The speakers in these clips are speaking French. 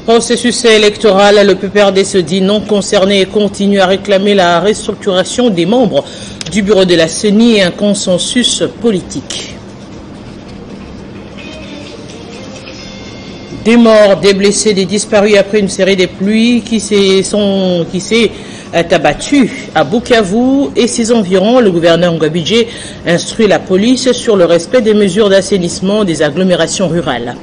Processus électoral, le PPRD se dit non concerné et continue à réclamer la restructuration des membres du bureau de la CENI et un consensus politique. Des morts, des blessés, des disparus après une série de pluies qui s'est abattue à Bukavu et ses environs. Le gouverneur Ngwabidje instruit la police sur le respect des mesures d'assainissement des agglomérations rurales.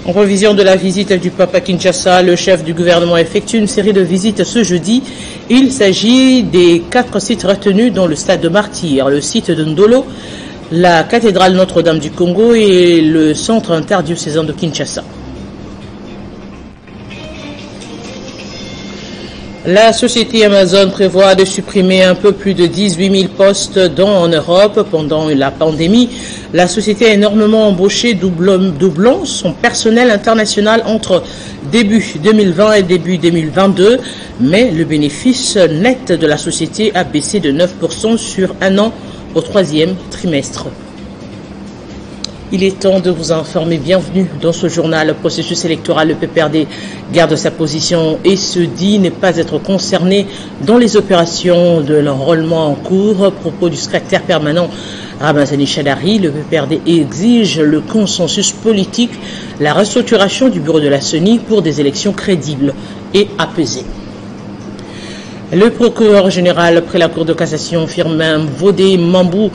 En prévision de la visite du pape à Kinshasa, le chef du gouvernement effectue une série de visites ce jeudi. Il s'agit des 4 sites retenus dans le stade de Martyrs, le site de Ndolo, la cathédrale Notre-Dame du Congo et le centre interdiocésain de Kinshasa. La société Amazon prévoit de supprimer un peu plus de 18 000 postes en Europe pendant la pandémie. La société a énormément embauché, doublant son personnel international entre début 2020 et début 2022. Mais le bénéfice net de la société a baissé de 9% sur un an au 3e trimestre. Il est temps de vous informer. Bienvenue dans ce journal. Le processus électoral, le PPRD garde sa position et se dit ne pas être concerné dans les opérations de l'enrôlement en cours. À propos du secrétaire permanent Ramazani Chadari, le PPRD exige le consensus politique, la restructuration du bureau de la CENI pour des élections crédibles et apaisées. Le procureur général près la Cour de cassation, Firmin Vodé Mambou,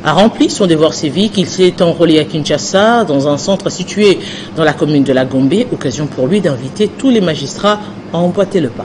a rempli son devoir civique. Il s'est enrôlé à Kinshasa, dans un centre situé dans la commune de la Gombe, occasion pour lui d'inviter tous les magistrats à emboîter le pas.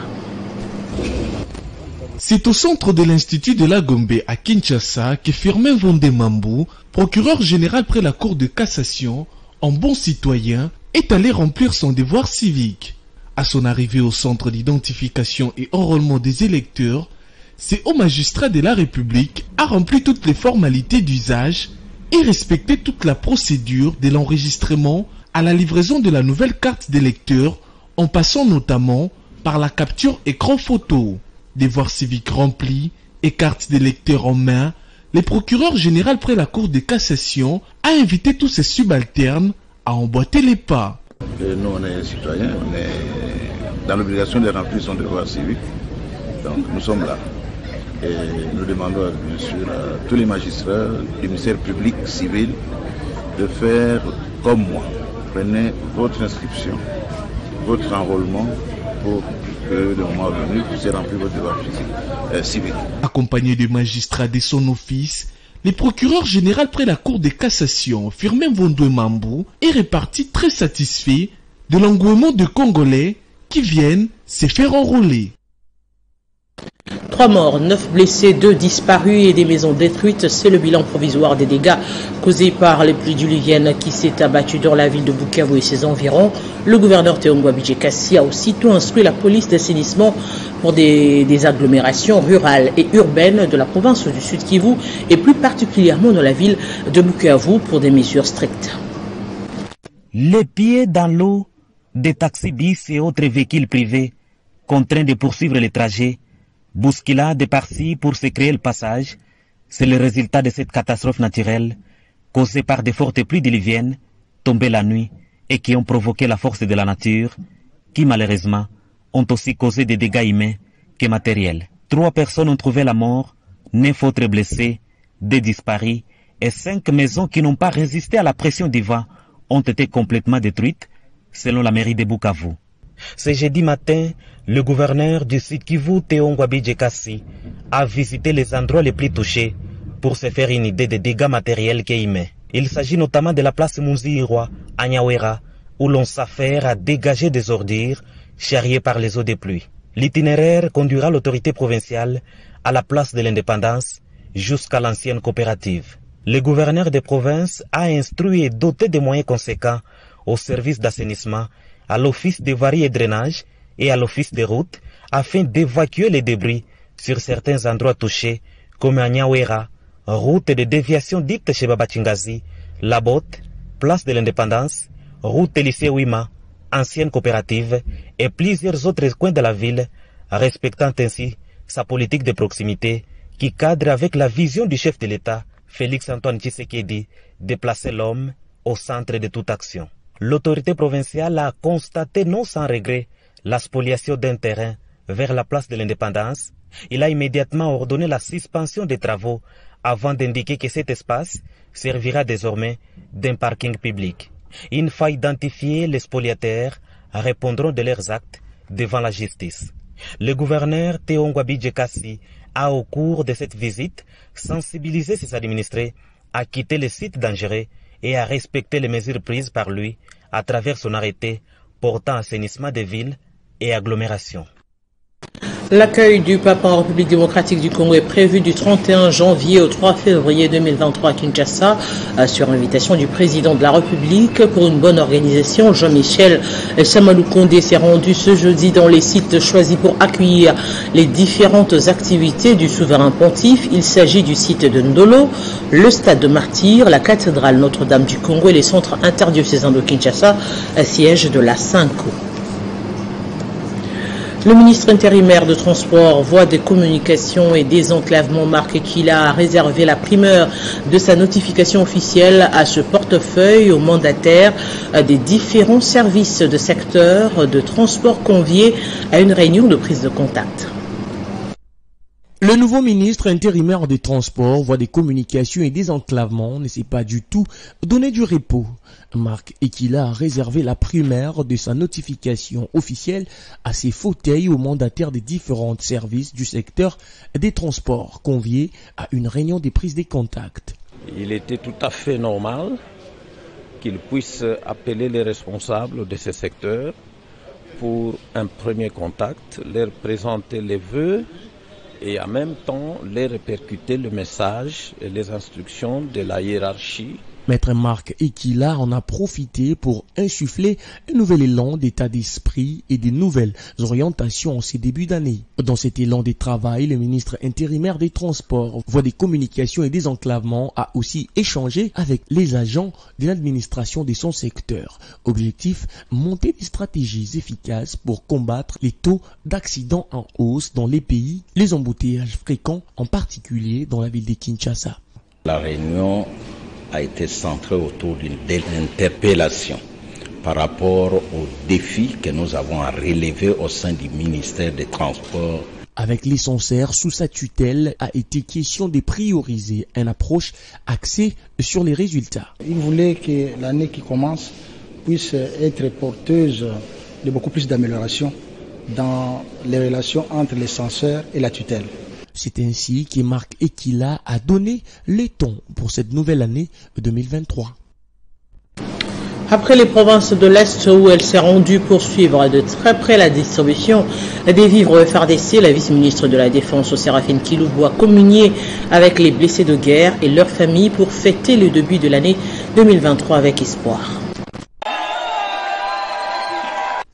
C'est au centre de l'Institut de la Gombe à Kinshasa que Firmin Vodé Mambou, procureur général près la Cour de cassation, en bon citoyen, est allé remplir son devoir civique. À son arrivée au centre d'identification et enrôlement des électeurs, c'est au magistrat de la République a rempli toutes les formalités d'usage et respecté toute la procédure de l'enregistrement à la livraison de la nouvelle carte d'électeur, en passant notamment par la capture écran photo. Devoir civique rempli et carte d'électeur en main, le procureur général près la Cour de cassation a invité tous ses subalternes à emboîter les pas. Nous, on est citoyens, on est dans l'obligation de remplir son devoir civique, donc nous sommes là. Et nous demandons bien sûr à tous les magistrats du ministère public civil de faire comme moi. Prenez votre inscription, votre enrôlement pour que le moment venu, vous ayez rempli votre devoir civique. Accompagné de magistrats de son office, le procureur général près la Cour de cassation, Firmin Vodé Mambou, est reparti très satisfait de l'engouement de Congolais qui viennent se faire enrôler. 3 morts, 9 blessés, 2 disparus et des maisons détruites. C'est le bilan provisoire des dégâts causés par les pluies diluviennes qui s'est abattu dans la ville de Bukavu et ses environs. Le gouverneur Théo Ngwabidje Kassi a aussitôt instruit la police d'assainissement pour des agglomérations rurales et urbaines de la province du Sud Kivu et plus particulièrement dans la ville de Bukavu pour des mesures strictes. Les pieds dans l'eau, des taxis-bis et autres véhicules privés contraints de poursuivre les trajets, bousculade par-ci pour se créer le passage, c'est le résultat de cette catastrophe naturelle causée par des fortes pluies diluviennes tombées la nuit et qui ont provoqué la force de la nature, qui malheureusement ont aussi causé des dégâts humains que matériels. 3 personnes ont trouvé la mort, 9 autres blessés, 2 disparus et 5 maisons qui n'ont pas résisté à la pression du vent ont été complètement détruites, selon la mairie de Bukavu. Ce jeudi matin, le gouverneur du Sud Kivu, Théo Ngwabidje Kassi, a visité les endroits les plus touchés pour se faire une idée des dégâts matériels et humains. Il s'agit notamment de la place Munzirwa à Nyawera, où l'on s'affaire à dégager des ordures charriées par les eaux des pluies. L'itinéraire conduira l'autorité provinciale à la place de l'Indépendance jusqu'à l'ancienne coopérative. Le gouverneur des provinces a instruit et doté de moyens conséquents au service d'assainissement, à l'office de voirie et drainage et à l'office des routes afin d'évacuer les débris sur certains endroits touchés comme à Nyawera, route de déviation dite chez Babachingazi, La Botte, place de l'Indépendance, route lycée Ouima, ancienne coopérative et plusieurs autres coins de la ville, respectant ainsi sa politique de proximité qui cadre avec la vision du chef de l'État, Félix-Antoine Tshisekedi, de placer l'homme au centre de toute action. L'autorité provinciale a constaté non sans regret la spoliation d'un terrain vers la place de l'Indépendance. Il a immédiatement ordonné la suspension des travaux avant d'indiquer que cet espace servira désormais d'un parking public. Une fois identifiés, les spoliataires répondront de leurs actes devant la justice. Le gouverneur Théo Ngwabidje Kassi a, au cours de cette visite, sensibilisé ses administrés à quitter les sites dangereux et à respecter les mesures prises par lui à travers son arrêté portant assainissement des villes et agglomérations. L'accueil du pape en République démocratique du Congo est prévu du 31 janvier au 3 février 2023 à Kinshasa, sur invitation du président de la République. Pour une bonne organisation, Jean-Michel Samalou Kondé s'est rendu ce jeudi dans les sites choisis pour accueillir les différentes activités du souverain pontife. Il s'agit du site de Ndolo, le stade de Martyrs, la cathédrale Notre-Dame du Congo et les centres interdiocésains de Kinshasa, siège de la Synco. Le ministre intérimaire de Transport, Voies des Communications et Désenclavement, Marc Ekila, a réservé la primeur de sa notification officielle à ce portefeuille aux mandataires des différents services de secteur de transport conviés à une réunion de prise de contact. Le nouveau ministre intérimaire des Transports, Voies des Communications et Désenclavement ne s'est pas du tout donné du repos. Marc Ekila a réservé la primaire de sa notification officielle à ses fauteuils aux mandataires des différents services du secteur des transports conviés à une réunion de prise de contact. Il était tout à fait normal qu'il puisse appeler les responsables de ce secteur pour un premier contact, leur présenter les vœux et en même temps les répercuter le message et les instructions de la hiérarchie. Maître Marc Ekila en a profité pour insuffler un nouvel élan d'état d'esprit et de nouvelles orientations en ces débuts d'année. Dans cet élan de travail, le ministre intérimaire des Transports, Voies des Communications et Désenclavement a aussi échangé avec les agents de l'administration de son secteur. Objectif, monter des stratégies efficaces pour combattre les taux d'accidents en hausse dans les pays, les embouteillages fréquents, en particulier dans la ville de Kinshasa. La réunion a été centré autour d'une interpellation par rapport aux défis que nous avons à relever au sein du ministère des Transports. Avec l'essentiel sous sa tutelle, a été question de prioriser une approche axée sur les résultats. Il voulait que l'année qui commence puisse être porteuse de beaucoup plus d'améliorations dans les relations entre les censeurs et la tutelle. C'est ainsi que Marc Ekila a donné le ton pour cette nouvelle année 2023. Après les provinces de l'Est où elle s'est rendue pour suivre de très près la distribution des vivres FARDC, la vice-ministre de la Défense, Séraphine Kiloubou, a communié avec les blessés de guerre et leurs familles pour fêter le début de l'année 2023 avec espoir.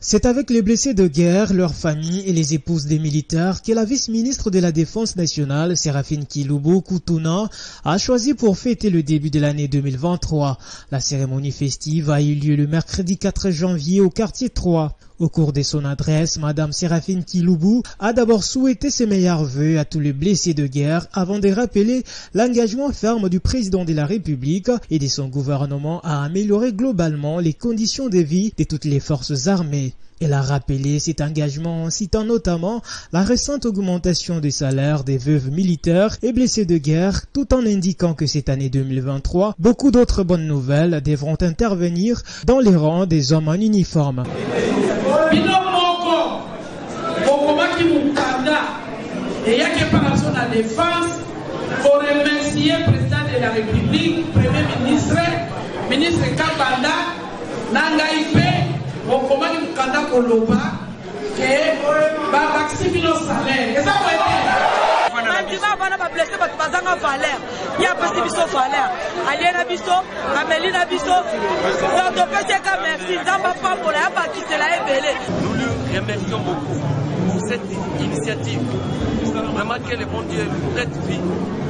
C'est avec les blessés de guerre, leurs familles et les épouses des militaires que la vice-ministre de la Défense nationale, Séraphine Kiloubou Koutouna, a choisi pour fêter le début de l'année 2023. La cérémonie festive a eu lieu le mercredi 4 janvier au quartier 3. Au cours de son adresse, Madame Séraphine Kiloubou a d'abord souhaité ses meilleurs vœux à tous les blessés de guerre avant de rappeler l'engagement ferme du président de la République et de son gouvernement à améliorer globalement les conditions de vie de toutes les forces armées. Elle a rappelé cet engagement en citant notamment la récente augmentation des salaires des veuves militaires et blessés de guerre, tout en indiquant que cette année 2023, beaucoup d'autres bonnes nouvelles devront intervenir dans les rangs des hommes en uniforme. Et il y a que par rapport à la défense, pour remercier le président de la République, premier ministre, ministre Kabanda, Nangaïpe, au comment il Kanda Koloba, que va vacciner nos salaires. Et ça va être. Mandima va blesser votre bazanga valeur. Il y a pas de biso valeur. Aliena biso, Amelina biso. Donc on peut dire que merci. Zamba pas pour la partie de la ébélé. remercions beaucoup pour cette initiative. Vraiment que le bon Dieu prête vie,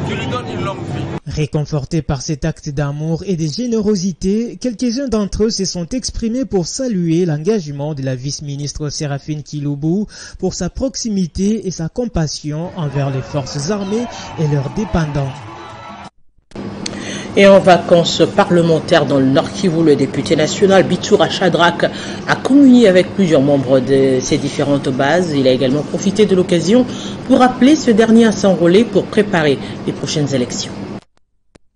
qu'il lui donne une longue vie. Réconfortés par cet acte d'amour et de générosité, quelques-uns d'entre eux se sont exprimés pour saluer l'engagement de la vice-ministre Séraphine Kiloubou pour sa proximité et sa compassion envers les forces armées et leurs dépendants. Et en vacances parlementaires dans le Nord Kivu, le député national Bitoura Shadrack a communié avec plusieurs membres de ses différentes bases. Il a également profité de l'occasion pour appeler ce dernier à s'enrôler pour préparer les prochaines élections.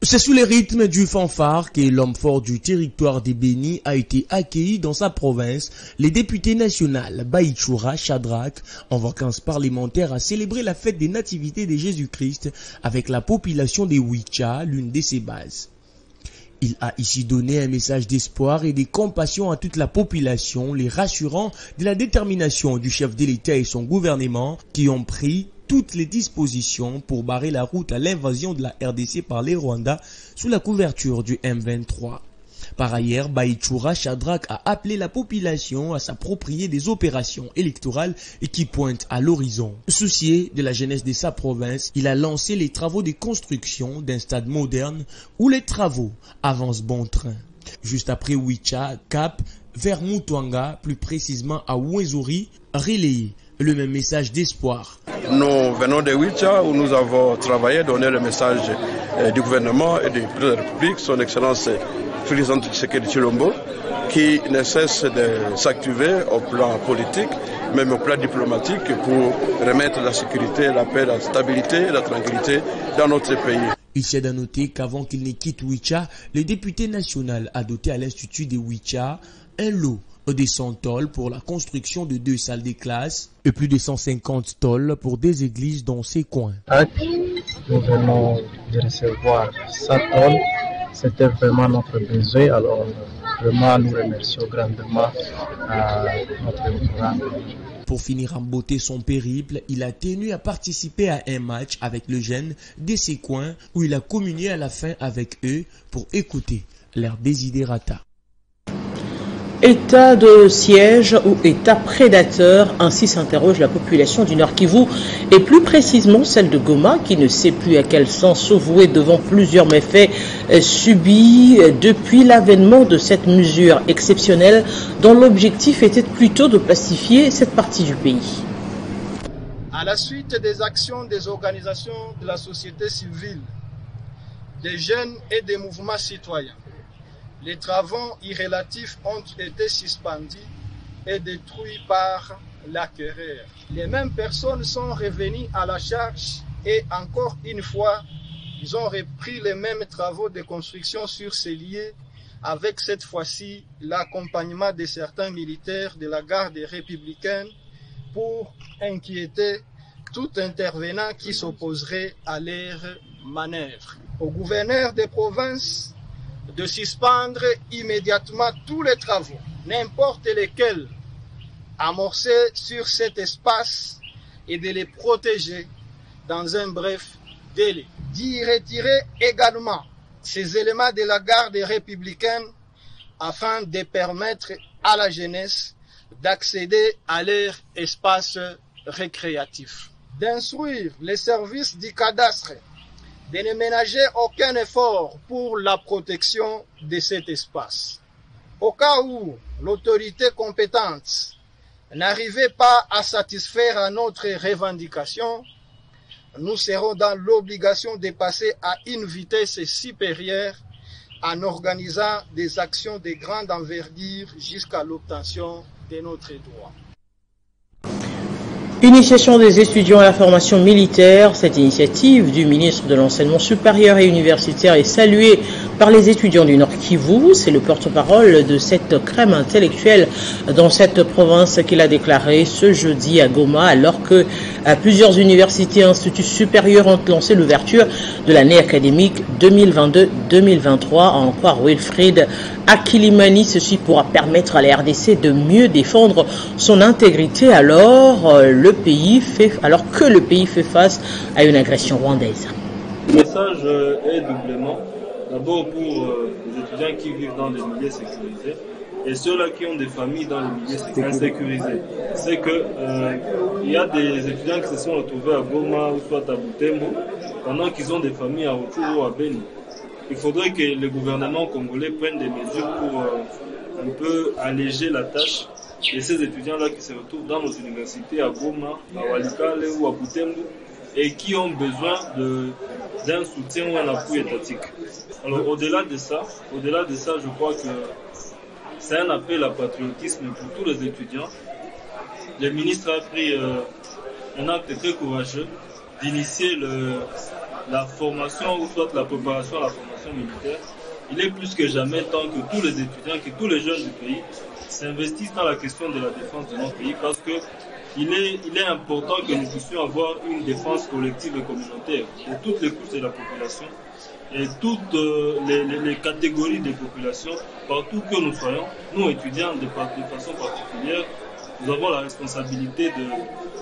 C'est sous les rythmes du fanfare que l'homme fort du territoire des Bénis a été accueilli dans sa province. Les députés nationaux Bitoura Shadrack, en vacances parlementaires, a célébré la fête des nativités de Jésus-Christ avec la population des Wicha, l'une de ses bases. Il a ici donné un message d'espoir et de compassion à toute la population, les rassurant de la détermination du chef de l'État et son gouvernement qui ont pris toutes les dispositions pour barrer la route à l'invasion de la RDC par les Rwandais sous la couverture du M23. Par ailleurs, Bitoura Shadrack a appelé la population à s'approprier des opérations électorales et qui pointent à l'horizon. Soucié de la jeunesse de sa province, il a lancé les travaux de construction d'un stade moderne où les travaux avancent bon train. Juste après Wicha, cap vers Mutwanga, plus précisément à Wenzori, relayé le même message d'espoir. Nous venons de Wicha où nous avons travaillé, donné le message du gouvernement et du président de la République, son Excellence Félix Tshisekedi Tshilombo, qui ne cesse de s'activer au plan politique, même au plan diplomatique, pour remettre la sécurité, la paix, la stabilité et la tranquillité dans notre pays. Il s'est à noter qu'avant qu'il ne quitte Wicha, le député national a doté à l'Institut de Wicha un lot de 100 tôles pour la construction de 2 salles de classe et plus de 150 tôles pour des églises dans ces coins. Nous venons de recevoir 100 tôles. C'était vraiment notre besoin. Alors, vraiment, nous remercions grandement notre gouvernement. Pour finir en beauté son périple, il a tenu à participer à un match avec le jeune de ces coins où il a communié à la fin avec eux pour écouter leurs desiderata. État de siège ou état prédateur, ainsi s'interroge la population du Nord Kivu et plus précisément celle de Goma qui ne sait plus à quel sens se vouer devant plusieurs méfaits subis depuis l'avènement de cette mesure exceptionnelle dont l'objectif était plutôt de pacifier cette partie du pays. À la suite des actions des organisations de la société civile, des jeunes et des mouvements citoyens, les travaux irrélatifs ont été suspendus et détruits par l'acquéreur. Les mêmes personnes sont revenues à la charge et encore une fois, ils ont repris les mêmes travaux de construction sur ces lieux avec cette fois-ci l'accompagnement de certains militaires de la garde républicaine pour inquiéter tout intervenant qui s'opposerait à leurs manœuvres. Au gouverneur des provinces de suspendre immédiatement tous les travaux, n'importe lesquels, amorcés sur cet espace et de les protéger dans un bref délai. D'y retirer également ces éléments de la garde républicaine afin de permettre à la jeunesse d'accéder à leur espace récréatif. D'instruire les services du cadastre de ne ménager aucun effort pour la protection de cet espace. Au cas où l'autorité compétente n'arrivait pas à satisfaire à notre revendication, nous serons dans l'obligation de passer à une vitesse supérieure en organisant des actions de grande envergure jusqu'à l'obtention de notre droit. Initiation des étudiants à la formation militaire. Cette initiative du ministre de l'Enseignement supérieur et universitaire est saluée par les étudiants du Nord Kivu. C'est le porte-parole de cette crème intellectuelle dans cette province qu'il a déclaré ce jeudi à Goma, alors que plusieurs universités et instituts supérieurs ont lancé l'ouverture de l'année académique 2022-2023, à en croire Wilfried Akilimani. Ceci pourra permettre à la RDC de mieux défendre son intégrité alors que le pays fait face à une agression rwandaise. Le message est doublement. D'abord pour les étudiants qui vivent dans des milieux sécurisés et ceux-là qui ont des familles dans le milieu insécurisé. C'est que il y a des étudiants qui se sont retrouvés à Goma ou soit à Butembo pendant qu'ils ont des familles à Rutshuru ou à Beni. Il faudrait que le gouvernement congolais prenne des mesures pour un peu alléger la tâche de ces étudiants-là qui se retrouvent dans nos universités à Goma, à Walikale ou à Butembo et qui ont besoin d'un soutien ou un appui étatique. Alors au-delà de ça, je crois que c'est un appel à patriotisme pour tous les étudiants. Le ministre a pris un acte très courageux d'initier la formation ou soit la préparation à la formation militaire. Il est plus que jamais temps que tous les étudiants, que tous les jeunes du pays s'investissent dans la question de la défense de notre pays parce que il est important que nous puissions avoir une défense collective et communautaire de toutes les couches de la population et toutes les catégories de population, partout que nous soyons, nous étudiants de façon particulière, nous avons la responsabilité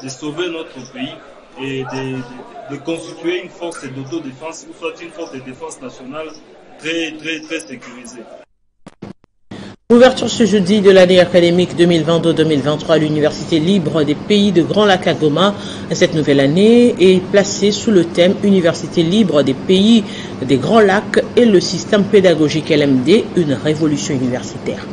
de sauver notre pays et de constituer une force d'autodéfense, ou soit une force de défense nationale très sécurisée. Ouverture ce jeudi de l'année académique 2022-2023 à l'Université libre des pays de Grand Lac à Goma. Cette nouvelle année est placée sous le thème Université libre des pays des Grands Lacs et le système pédagogique LMD, une révolution universitaire.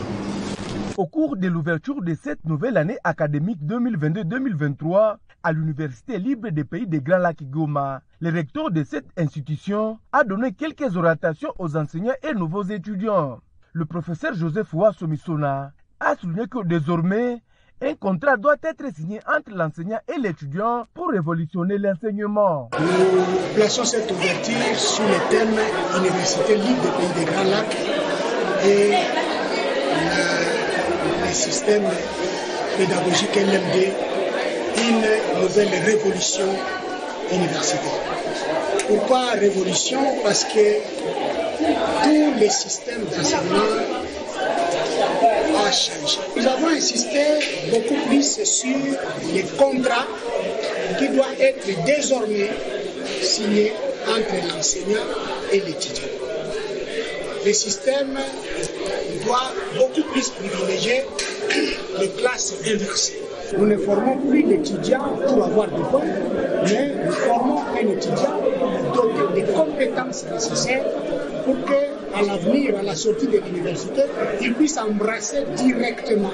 Au cours de l'ouverture de cette nouvelle année académique 2022-2023 à l'Université libre des pays des Grands Lacs Goma, le recteur de cette institution a donné quelques orientations aux enseignants et nouveaux étudiants. Le professeur Joseph Ouassomissona a souligné que désormais, un contrat doit être signé entre l'enseignant et l'étudiant pour révolutionner l'enseignement. Nous plaçons cette ouverture sur le thème Université libre des pays des Grands Lacs et le système pédagogique LMD, une nouvelle révolution universitaire. Pourquoi révolution? Parce que tout le système d'enseignement a changé. Nous avons insisté beaucoup plus sur les contrats qui doivent être désormais signés entre l'enseignant et l'étudiant. Le système doit beaucoup plus privilégier les classes inversées. Nous ne formons plus l'étudiant pour avoir des points, mais nous formons un étudiant doté des compétences nécessaires pour qu'à l'avenir, à la sortie de l'université, il puisse embrasser directement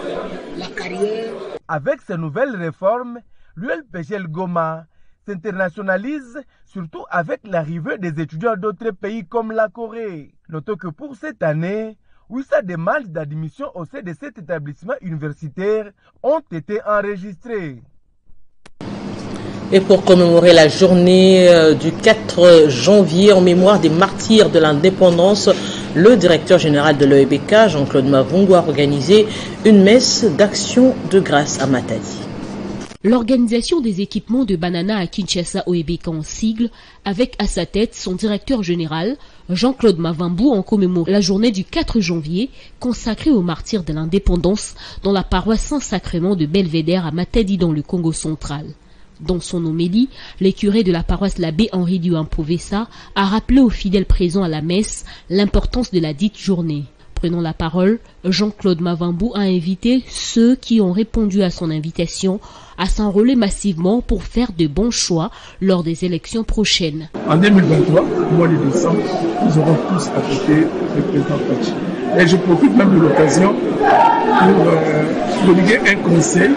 la carrière. Avec ces nouvelles réformes, l'ULPGL Goma s'internationalise surtout avec l'arrivée des étudiants d'autres pays comme la Corée. Notons que pour cette année, 800 demandes d'admission au sein de cet établissement universitaire ont été enregistrées. Et pour commémorer la journée du 4 janvier en mémoire des martyrs de l'indépendance, le directeur général de l'OEBK, Jean-Claude Mavungu, a organisé une messe d'action de grâce à Matadi. L'organisation des équipements de Banana à Kinshasa OEBK en sigle, avec à sa tête son directeur général, Jean-Claude Mavungu, en commémore la journée du 4 janvier consacrée aux martyrs de l'indépendance dans la paroisse Saint-Sacrement de Belvédère à Matadi dans le Congo central. Dans son homélie, le curé de la paroisse l'abbé Henri Duampovessa a rappelé aux fidèles présents à la messe l'importance de la dite journée. Prenant la parole, Jean-Claude Mavungu a invité ceux qui ont répondu à son invitation à s'enrôler massivement pour faire de bons choix lors des élections prochaines. En 2023, au mois de décembre, nous aurons tous affecté le président Fachi. Et je profite même de l'occasion pour prodiguer un conseil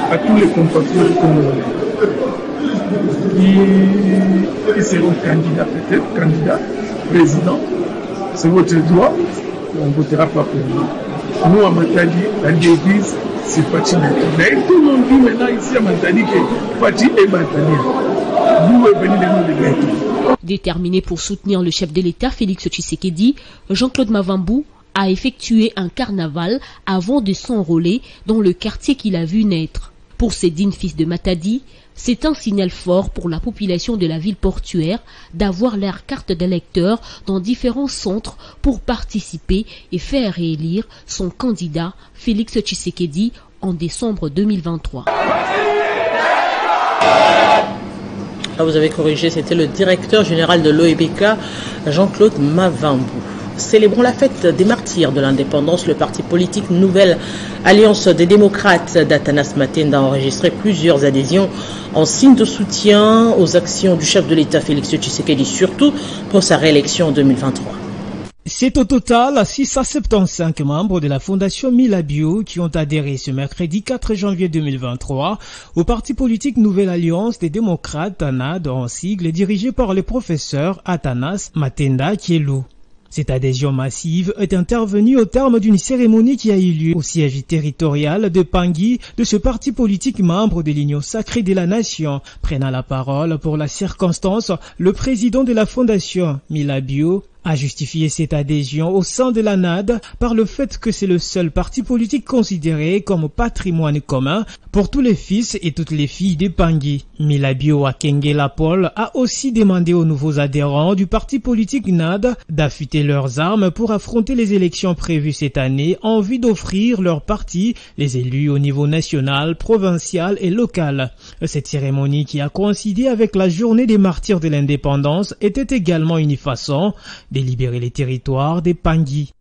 à tous les compatriotes congolais qui seront candidats, peut-être candidats, président. C'est votre droit. On ne votera pas pour nous. Nous, à Matadi, la devise, c'est Fachi Matadi. Mais tout le monde dit maintenant ici à Matadi que Fachi est Matadi. Vous venez de nous débattre. Déterminé pour soutenir le chef de l'État, Félix Tshisekedi, Jean-Claude Mavungu a effectué un carnaval avant de s'enrôler dans le quartier qu'il a vu naître. Pour ces dignes fils de Matadi, c'est un signal fort pour la population de la ville portuaire d'avoir leur carte d'électeur dans différents centres pour participer et faire réélire son candidat Félix Tshisekedi en décembre 2023. Vous avez corrigé, c'était le directeur général de l'OEBK, Jean-Claude Mavungu. célébrant la fête des martyrs de l'indépendance, le parti politique Nouvelle Alliance des démocrates d'Atanas Matenda a enregistré plusieurs adhésions en signe de soutien aux actions du chef de l'État Félix Tshisekedi, surtout pour sa réélection en 2023. C'est au total 675 membres de la Fondation Milabio qui ont adhéré ce mercredi 4 janvier 2023 au parti politique Nouvelle Alliance des démocrates ANAD en sigle dirigé par le professeur Atanas Matenda Kielou. Cette adhésion massive est intervenue au terme d'une cérémonie qui a eu lieu au siège territorial de Pangui de ce parti politique membre de l'Union sacrée de la nation. Prenant la parole pour la circonstance, le président de la Fondation Milabio a justifié cette adhésion au sein de l'ANAD par le fait que c'est le seul parti politique considéré comme patrimoine commun pour tous les fils et toutes les filles de Pangui. Milabio Akengela Paul a aussi demandé aux nouveaux adhérents du parti politique NAD d'affûter leurs armes pour affronter les élections prévues cette année en vue d'offrir leur parti les élus au niveau national, provincial et local. Cette cérémonie qui a coïncidé avec la journée des martyrs de l'indépendance était également une façon de libérer les territoires des Pangui.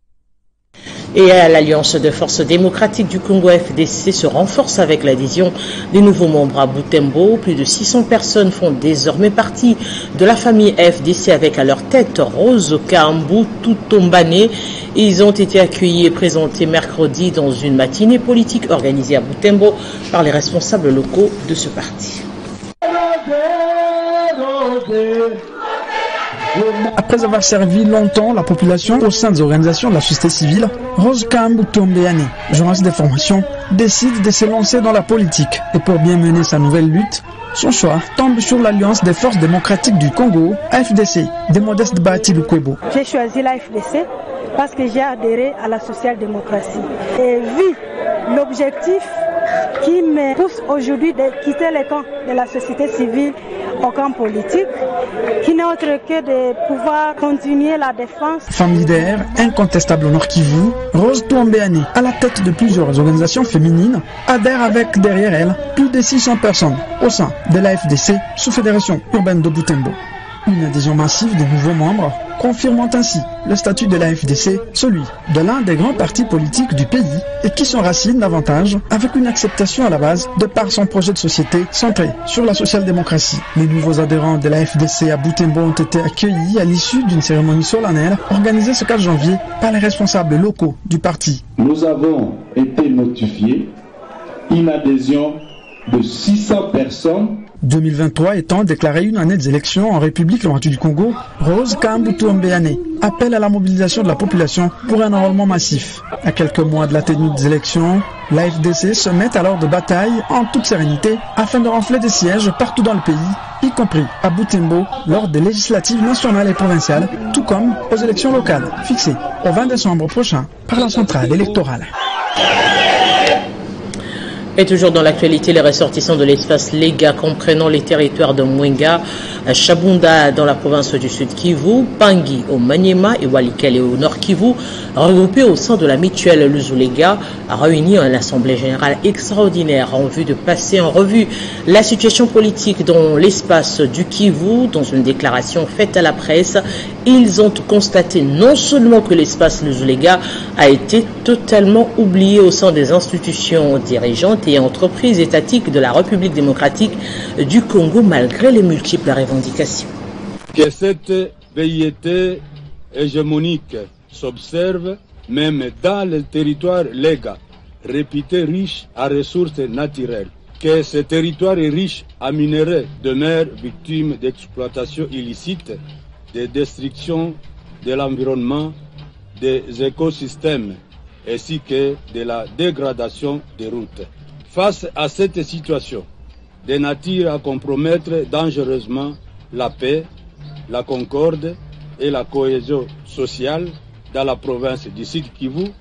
Et l'Alliance de forces démocratiques du Congo FDC se renforce avec l'adhésion des nouveaux membres à Butembo. Plus de 600 personnes font désormais partie de la famille FDC avec à leur tête Rose Kambu Tutombane. Ils ont été accueillis et présentés mercredi dans une matinée politique organisée à Butembo par les responsables locaux de ce parti. Après avoir servi longtemps la population au sein des organisations de la société civile, Rose Kambu Tutombane, journaliste des formations, décide de se lancer dans la politique. Et pour bien mener sa nouvelle lutte, son choix tombe sur l'Alliance des forces démocratiques du Congo, AFDC, de Modeste Bahati Lukwebo. J'ai choisi l'AFDC parce que j'ai adhéré à la social-démocratie. Et vu l'objectif qui me pousse aujourd'hui de quitter le camp de la société civile au camp politique, qui n'est autre que de pouvoir continuer la défense. Femme leader, incontestable au Nord Kivu, Rose Tutombane, à la tête de plusieurs organisations féminines, adhère avec derrière elle plus de 600 personnes au sein de la FDC, sous-fédération urbaine de Butembo. Une adhésion massive de nouveaux membres, confirmant ainsi le statut de la FDC, celui de l'un des grands partis politiques du pays et qui s'enracine davantage avec une acceptation à la base de par son projet de société centré sur la social-démocratie. Les nouveaux adhérents de la FDC à Butembo ont été accueillis à l'issue d'une cérémonie solennelle organisée ce 4 janvier par les responsables locaux du parti. Nous avons été notifiés une adhésion de 600 personnes. 2023 étant déclaré une année des élections en République démocratique du Congo, Rose Kambu Tutombane appelle à la mobilisation de la population pour un enrôlement massif. À quelques mois de la tenue des élections, la FDC se met alors de bataille en toute sérénité afin de renfler des sièges partout dans le pays, y compris à Butembo lors des législatives nationales et provinciales, tout comme aux élections locales fixées au 20 décembre prochain par la centrale électorale. Et toujours dans l'actualité, les ressortissants de l'espace Lega comprenant les territoires de Mwenga, Chabunda dans la province du Sud Kivu, Pangui au Maniema et Walikale au Nord Kivu, regroupés au sein de la mutuelle Luzulega, a réuni une assemblée générale extraordinaire en vue de passer en revue la situation politique dans l'espace du Kivu. Dans une déclaration faite à la presse, ils ont constaté non seulement que l'espace Luzulega a été totalement oublié au sein des institutions dirigeantes et entreprises étatiques de la République démocratique du Congo malgré les multiples revendications. Que cette velléité hégémonique s'observe même dans le territoire Lega, réputé riche à ressources naturelles. Que ce territoire est riche à minerais demeure victime d'exploitation illicite, de destruction de l'environnement, des écosystèmes, ainsi que de la dégradation des routes. Face à cette situation, de nature à compromettre dangereusement la paix, la concorde et la cohésion sociale dans la province du Sud Kivu,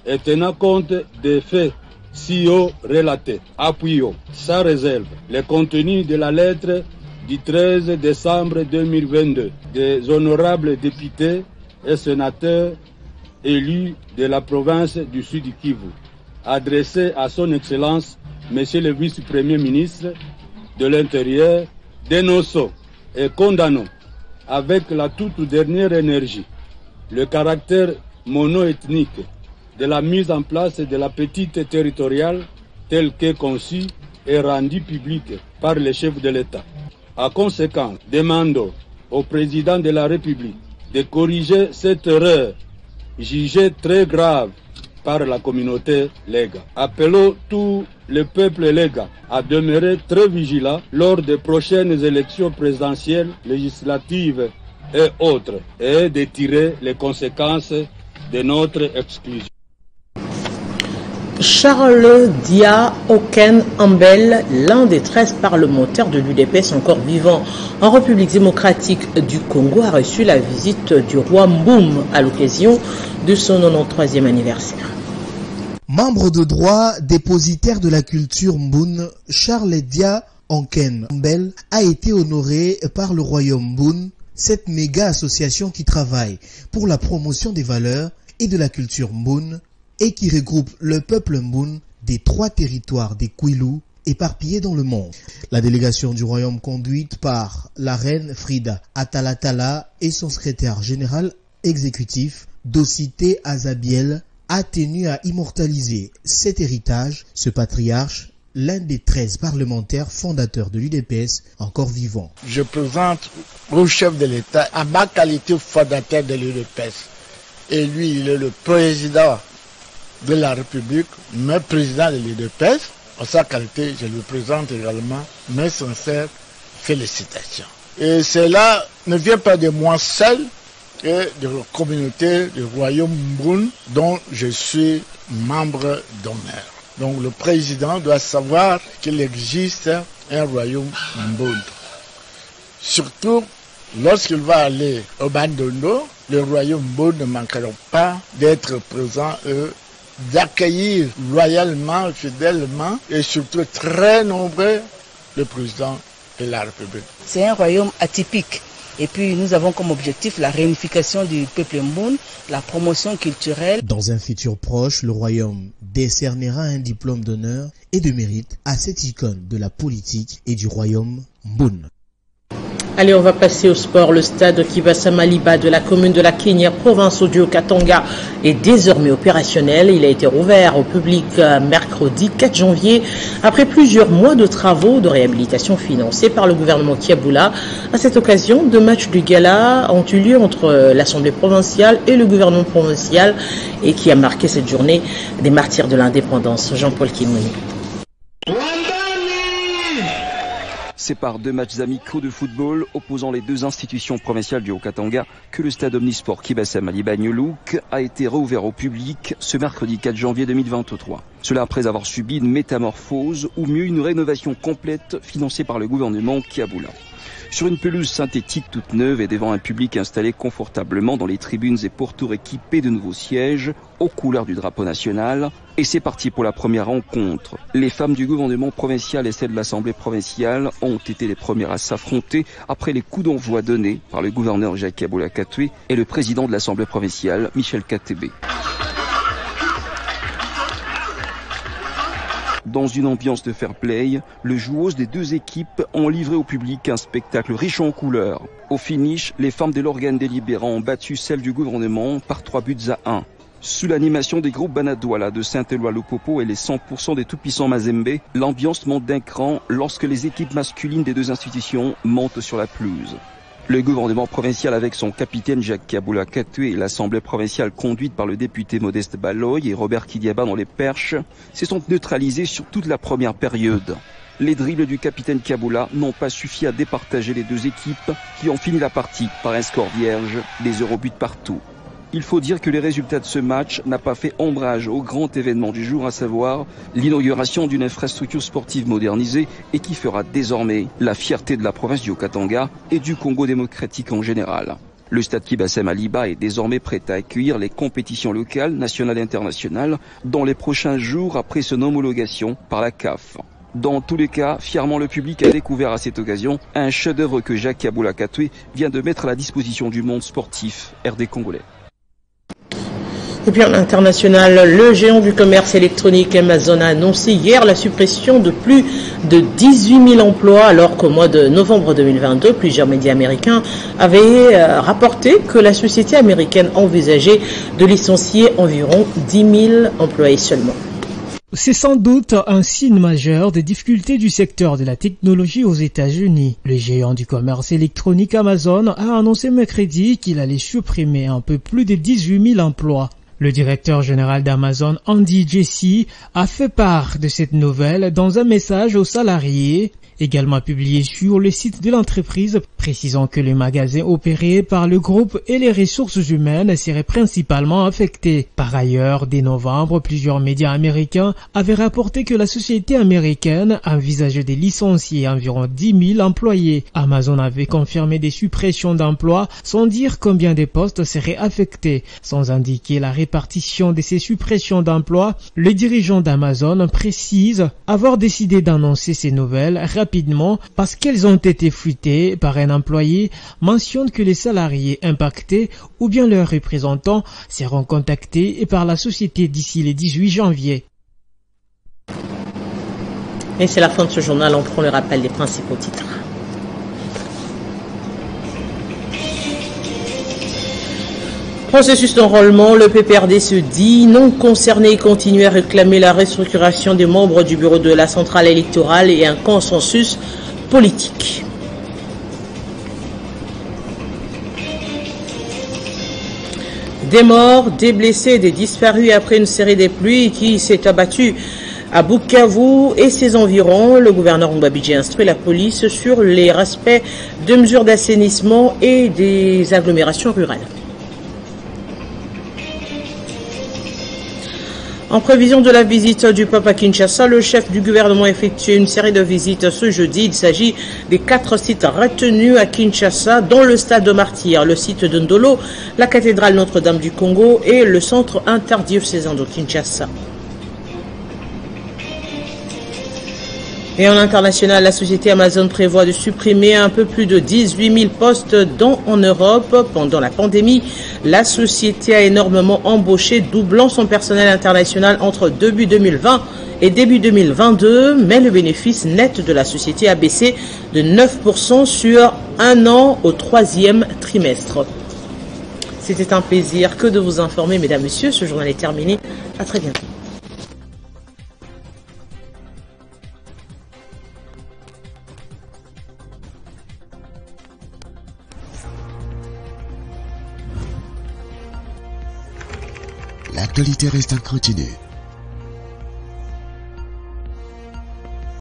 et tenant compte des faits si haut relatés, appuyons sans réserve le contenu de la lettre du 13 décembre 2022 des honorables députés et sénateurs élus de la province du Sud Kivu, adressé à son Excellence, Monsieur le Vice-Premier ministre de l'Intérieur, dénonçons et condamnons avec la toute dernière énergie le caractère monoethnique de la mise en place de la petite territoriale telle qu'est conçue et rendue publique par le chef de l'État. En conséquence, demandons au président de la République de corriger cette erreur jugée très grave par la communauté Lega. Appelons tout le peuple Lega à demeurer très vigilant lors des prochaines élections présidentielles, législatives et autres, et de tirer les conséquences de notre exclusion. Charles Dia Oken Ambel, l'un des 13 parlementaires de l'UDPS encore vivant en République démocratique du Congo, a reçu la visite du roi Mboum à l'occasion de son 93e anniversaire. Membre de droit, dépositaire de la culture Mboun, Charles Dia Oken Ambel a été honoré par le royaume Mboun, cette méga association qui travaille pour la promotion des valeurs et de la culture Mboun et qui regroupe le peuple Mboun des 3 territoires des Kwilu éparpillés dans le monde. La délégation du royaume conduite par la reine Frida Atalatala et son secrétaire général exécutif Docité Azabiel a tenu à immortaliser cet héritage, ce patriarche, l'un des 13 parlementaires fondateurs de l'UDPS encore vivant. Je présente au chef de l'État à ma qualité fondateur de l'UDPS. Et lui, il est le président de la République, mais président de l'UDPS. En sa qualité, je lui présente également mes sincères félicitations. Et cela ne vient pas de moi seul, et de la communauté du royaume Mboun, dont je suis membre d'honneur. Donc le président doit savoir qu'il existe un royaume Mboun. Surtout, lorsqu'il va aller au Bandondo, le royaume Mboun ne manquera pas d'être présent et d'accueillir loyalement, fidèlement et surtout très nombreux le président de la République. C'est un royaume atypique. Et puis nous avons comme objectif la réunification du peuple Mboun, la promotion culturelle. Dans un futur proche, le royaume décernera un diplôme d'honneur et de mérite à cette icône de la politique et du royaume Mboun. Allez, on va passer au sport. Le stade Kibasa Maliba de la commune de la Kenya, province du Haut-Katanga, est désormais opérationnel. Il a été rouvert au public mercredi 4 janvier après plusieurs mois de travaux de réhabilitation financés par le gouvernement Kiaboula. À cette occasion, 2 matchs du gala ont eu lieu entre l'Assemblée provinciale et le gouvernement provincial et qui a marqué cette journée des martyrs de l'indépendance. Jean-Paul Kimouni. C'est par 2 matchs amicaux de football opposant les 2 institutions provinciales du Haut-Katanga que le stade omnisport Kibasa Maliba Nyolouk a été rouvert au public ce mercredi 4 janvier 2023. Cela après avoir subi une métamorphose ou mieux une rénovation complète financée par le gouvernement Kiaboula. Sur une pelouse synthétique toute neuve et devant un public installé confortablement dans les tribunes et pourtours équipés de nouveaux sièges aux couleurs du drapeau national. Et c'est parti pour la première rencontre. Les femmes du gouvernement provincial et celles de l'Assemblée provinciale ont été les premières à s'affronter après les coups d'envoi donnés par le gouverneur Jacques Aboula Katoué et le président de l'Assemblée provinciale Michel Katebe. Dans une ambiance de fair play, les joueuses des 2 équipes ont livré au public un spectacle riche en couleurs. Au finish, les femmes de l'organe délibérant ont battu celles du gouvernement par 3 buts à 1. Sous l'animation des groupes Banadouala de Saint-Éloi-Lupopo et les 100% des tout-puissants Mazembe, l'ambiance monte d'un cran lorsque les équipes masculines des 2 institutions montent sur la pelouse. Le gouvernement provincial avec son capitaine Jacques Kaboula Katoué et l'Assemblée provinciale conduite par le député Modeste Baloy et Robert Kidiaba dans les perches se sont neutralisés sur toute la première période. Les dribbles du capitaine Kaboula n'ont pas suffi à départager les 2 équipes qui ont fini la partie par un score vierge, des 0 buts partout. Il faut dire que les résultats de ce match n'ont pas fait ombrage au grand événement du jour, à savoir l'inauguration d'une infrastructure sportive modernisée et qui fera désormais la fierté de la province du Haut-Katanga et du Congo démocratique en général. Le stade Kibasa Maliba est désormais prêt à accueillir les compétitions locales, nationales et internationales dans les prochains jours après son homologation par la CAF. Dans tous les cas, fièrement le public a découvert à cette occasion un chef-d'œuvre que Jacques Kaboula Katoué vient de mettre à la disposition du monde sportif RD congolais. Et puis en international, le géant du commerce électronique Amazon a annoncé hier la suppression de plus de 18 000 emplois, alors qu'au mois de novembre 2022, plusieurs médias américains avaient rapporté que la société américaine envisageait de licencier environ 10 000 employés seulement. C'est sans doute un signe majeur des difficultés du secteur de la technologie aux États-Unis. Le géant du commerce électronique Amazon a annoncé mercredi qu'il allait supprimer un peu plus de 18 000 emplois. Le directeur général d'Amazon, Andy Jassy, a fait part de cette nouvelle dans un message aux salariés, également publié sur le site de l'entreprise, précisant que les magasins opérés par le groupe et les ressources humaines seraient principalement affectés. Par ailleurs, dès novembre, plusieurs médias américains avaient rapporté que la société américaine envisageait de licencier environ 10 000 employés. Amazon avait confirmé des suppressions d'emplois sans dire combien de postes seraient affectés. Sans indiquer la répartition de ces suppressions d'emplois, le dirigeant d'Amazon précise avoir décidé d'annoncer ces nouvelles rapidement parce qu'elles ont été fuitées par un employé, mentionne que les salariés impactés ou bien leurs représentants seront contactés par la société d'ici le 18 janvier. Et c'est la fin de ce journal, on prend le rappel des principaux titres. Processus d'enrôlement, le PPRD se dit non concerné et continue à réclamer la restructuration des membres du bureau de la centrale électorale et un consensus politique. Des morts, des blessés, des disparus après une série de pluies qui s'est abattue à Bukavu et ses environs. Le gouverneur Mbabidji instruit la police sur les respects de mesures d'assainissement et des agglomérations rurales. En prévision de la visite du pape à Kinshasa, le chef du gouvernement a effectué une série de visites ce jeudi. Il s'agit des 4 sites retenus à Kinshasa, dont le stade de Martyrs, le site de Ndolo, la cathédrale Notre-Dame du Congo et le centre interdiocésain de Kinshasa. Et en international, la société Amazon prévoit de supprimer un peu plus de 18 000 postes en Europe. Pendant la pandémie, la société a énormément embauché, doublant son personnel international entre début 2020 et début 2022, mais le bénéfice net de la société a baissé de 9% sur un an au 3e trimestre. C'était un plaisir que de vous informer, mesdames, messieurs. Ce journal est terminé. À très bientôt. L'actualité reste à continuer.